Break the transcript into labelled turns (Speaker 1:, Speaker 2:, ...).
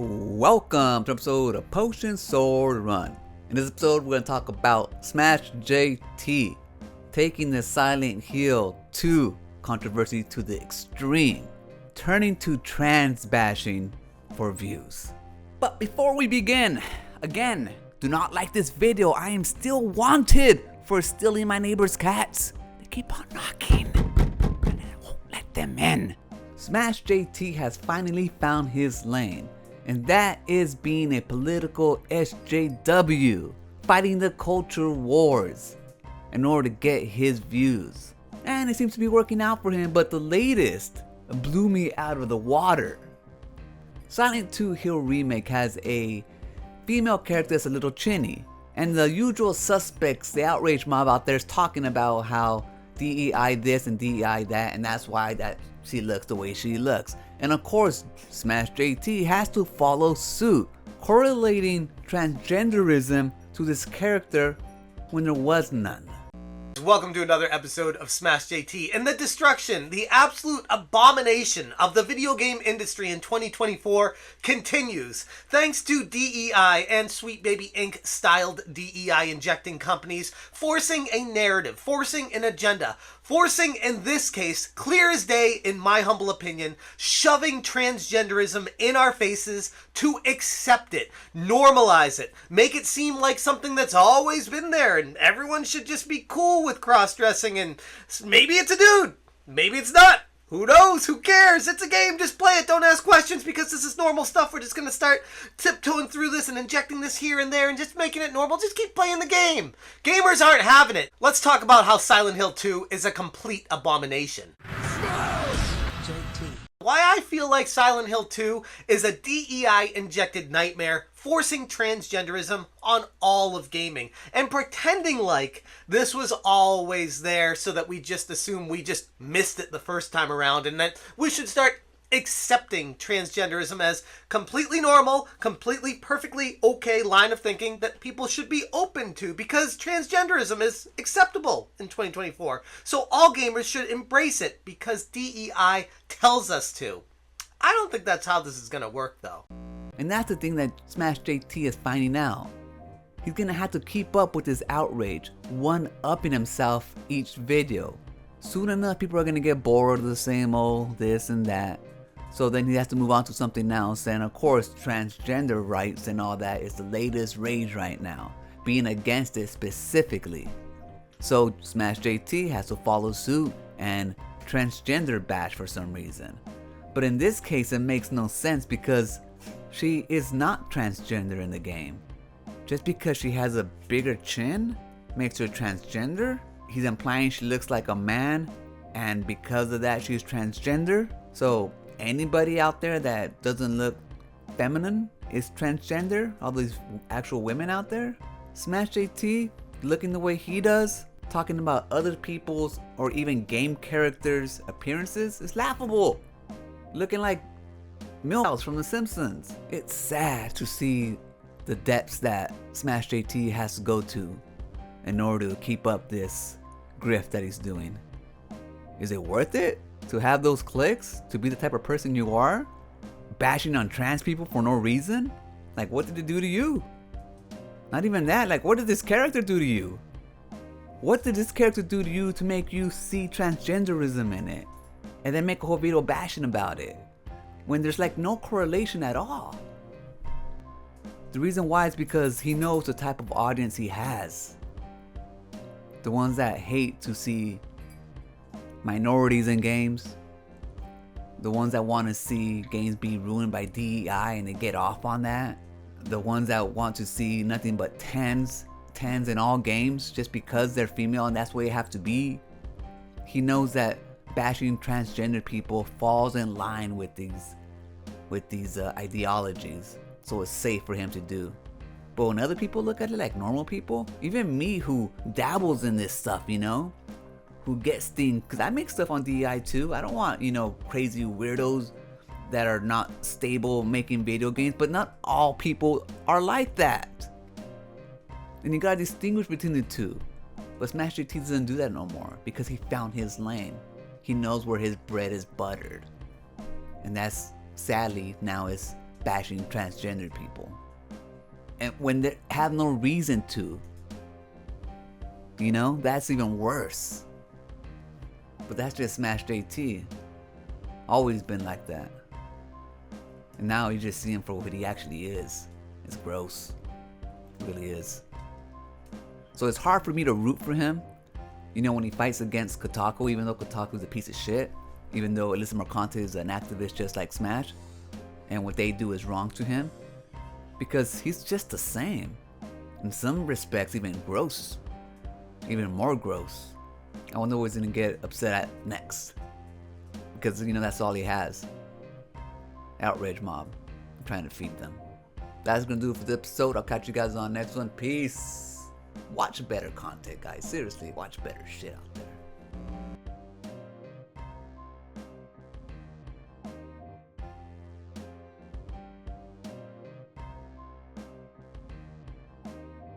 Speaker 1: Welcome to an episode of Potion Sword Run. In this episode, we're going to talk about Smash JT taking the Silent Hill 2 controversy to the extreme, turning to trans bashing for views. But before we begin, again, do not like this video. I am still wanted for stealing my neighbor's cats. They keep on knocking, and I won't let them in. Smash JT has finally found his lane, and that is being a political SJW, fighting the culture wars in order to get his views. And it seems to be working out for him, but the latest blew me out of the water. Silent Hill Remake has a female character that's a little chinny, and the usual suspects, the outrage mob out there, is talking about how DEI this and DEI that, and that's why that she looks the way she looks. And of course, Smash JT has to follow suit, correlating transgenderism to this character when there was none.
Speaker 2: Welcome to another episode of Smash JT, and the destruction, the absolute abomination of the video game industry in 2024 continues. Thanks to DEI and Sweet Baby Inc. styled DEI injecting companies forcing a narrative, forcing an agenda, forcing, in this case, clear as day, in my humble opinion, shoving transgenderism in our faces to accept it, normalize it, make it seem like something that's always been there, and everyone should just be cool with cross-dressing, and maybe it's a dude, maybe it's not. Who knows? Who cares? It's a game. Just play it. Don't ask questions because this is normal stuff. We're just going to start tiptoeing through this and injecting this here and there and just making it normal. Just keep playing the game. Gamers aren't having it. Let's talk about how Silent Hill 2 is a complete abomination. Why I feel like Silent Hill 2 is a DEI-injected nightmare, forcing transgenderism on all of gaming, and pretending like this was always there so that we just assume we just missed it the first time around, and that we should start accepting transgenderism as completely normal, completely perfectly okay line of thinking that people should be open to because transgenderism is acceptable in 2024. So all gamers should embrace it because DEI tells us to. I don't think that's how this is going to work though.
Speaker 1: And that's the thing that Smash JT is finding out. He's gonna have to keep up with this outrage, one-upping himself each video. Soon enough, people are gonna get bored of the same old this and that. So then he has to move on to something else, and of course transgender rights and all that is the latest rage right now, being against it specifically. So Smash JT has to follow suit and transgender bash for some reason. But in this case it makes no sense because she is not transgender in the game. Just because she has a bigger chin makes her transgender? He's implying she looks like a man and because of that she's transgender? So anybody out there that doesn't look feminine is transgender? All these actual women out there? Smash JT looking the way he does, talking about other people's or even game characters' appearances is laughable. Looking like Milhouse from The Simpsons. It's sad to see the depths that Smash JT has to go to in order to keep up this grift that he's doing. Is it worth it? To have those clicks? To be the type of person you are? Bashing on trans people for no reason? Like, what did it do to you? Not even that, like, what did this character do to you? What did this character do to you to make you see transgenderism in it? And then make a whole video bashing about it? When there's like no correlation at all. The reason why is because he knows the type of audience he has. The ones that hate to see minorities in games, the ones that want to see games be ruined by DEI and they get off on that, the ones that want to see nothing but tens in all games just because they're female and that's the way they have to be. He knows that bashing transgender people falls in line with these ideologies, so it's safe for him to do. But when other people look at it like normal people, even me who dabbles in this stuff, you know, who gets things, because I make stuff on DEI too. I don't want, you know, crazy weirdos that are not stable making video games, but not all people are like that. And you gotta distinguish between the two. But Smash JT doesn't do that no more because he found his lane. He knows where his bread is buttered. And that's sadly now is bashing transgender people. And when they have no reason to. You know, that's even worse. But that's just Smash JT. Always been like that. And now you just see him for what he actually is. It's gross. It really is. So it's hard for me to root for him. You know, when he fights against Kotaku, even though Kotaku's a piece of shit. Even though Alyssa Mercante is an activist just like Smash. And what they do is wrong to him. Because he's just the same. In some respects, even gross. Even more gross. I wonder what he's gonna get upset at next. Because, you know, that's all he has. Outrage mob. I'm trying to feed them. That's gonna do it for the episode. I'll catch you guys on the next one. Peace. Watch better content, guys. Seriously, watch better shit out there.